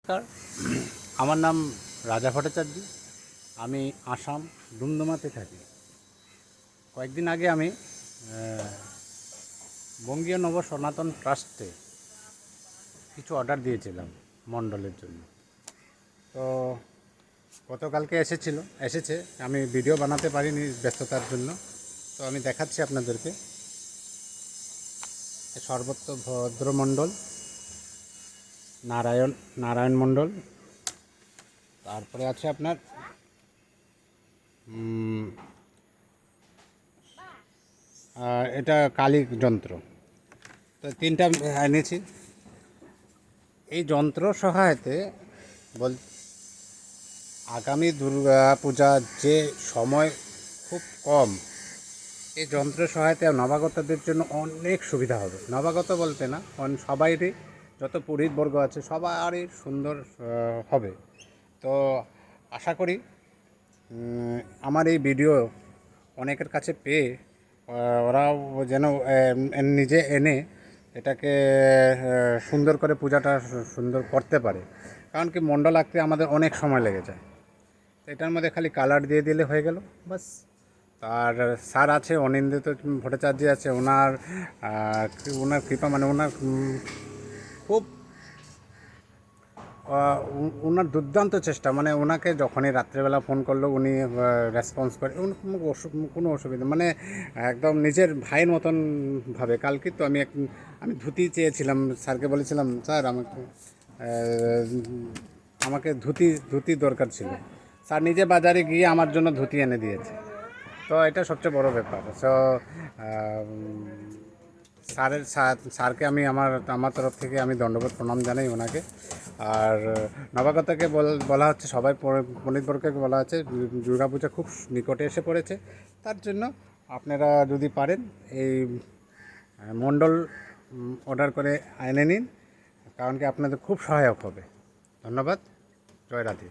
নমস্কার, আমার নাম রাজা ভট্টাচার্য। আমি আসাম ডুমডুমাতে থাকি। কয়েকদিন আগে আমি বঙ্গীয় নব সনাতন ট্রাস্টে কিছু অর্ডার দিয়েছিলাম মণ্ডলের জন্য। তো গতকালকে এসেছে। আমি ভিডিও বানাতে পারিনি ব্যস্ততার জন্য। তো আমি দেখাচ্ছি আপনাদেরকে। সর্বত্র ভদ্র মণ্ডল, নারায়ণ মণ্ডল, তারপরে আছে আপনার এটা কালী যন্ত্র। তো তিনটা এনেছি। এই যন্ত্র সহায়তে আগামী দুর্গা পূজার যে সময় খুব কম, এই যন্ত্রের সহায়তায় নবাগতদের জন্য অনেক সুবিধা হবে। নবাগত বলতে না, সবাইরই, যত পুরোহিতবর্গ আছে সবারই সুন্দর হবে। তো আশা করি আমার এই ভিডিও অনেকের কাছে পেয়ে ওরাও যেন নিজে এনে এটাকে সুন্দর করে পূজাটা সুন্দর করতে পারে। কারণ কি, মণ্ডল আঁকতে আমাদের অনেক সময় লেগে যায়। এটার মধ্যে খালি কালার দিয়ে দিলে হয়ে গেল, বাস। আর স্যার আছে, অনিন্দিত ভট্টাচার্য আছে, ওনার কৃপা, মানে ওনার খুব ওনার দুর্দান্ত চেষ্টা। মানে ওনাকে যখনই রাত্রেবেলা ফোন করলো উনি রেসপন্স করে, কোনো অসুবিধা, মানে একদম নিজের ভাইয়ের মতন ভাবে। কালকে তো আমি ধুতি চেয়েছিলাম, স্যারকে বলেছিলাম স্যার আমাকে ধুতি দরকার ছিল। স্যার নিজে বাজারে গিয়ে আমার জন্য ধুতি এনে দিয়েছে। তো এটা সবচেয়ে বড় ব্যাপার। সো স্যারকে আমি আমার তরফ থেকে আমি দণ্ডবোধ প্রণাম জানাই ওনাকে। আর নবাগতকে বলা হচ্ছে, সবাই পণ্ডিতবর্গকে বলা হচ্ছে, দুর্গাপূজা খুব নিকটে এসে পড়েছে। তার জন্য আপনারা যদি পারেন এই মণ্ডল অর্ডার করে এনে নিন, কারণ কি আপনাদের খুব সহায়ক হবে। ধন্যবাদ। জয় রাধে।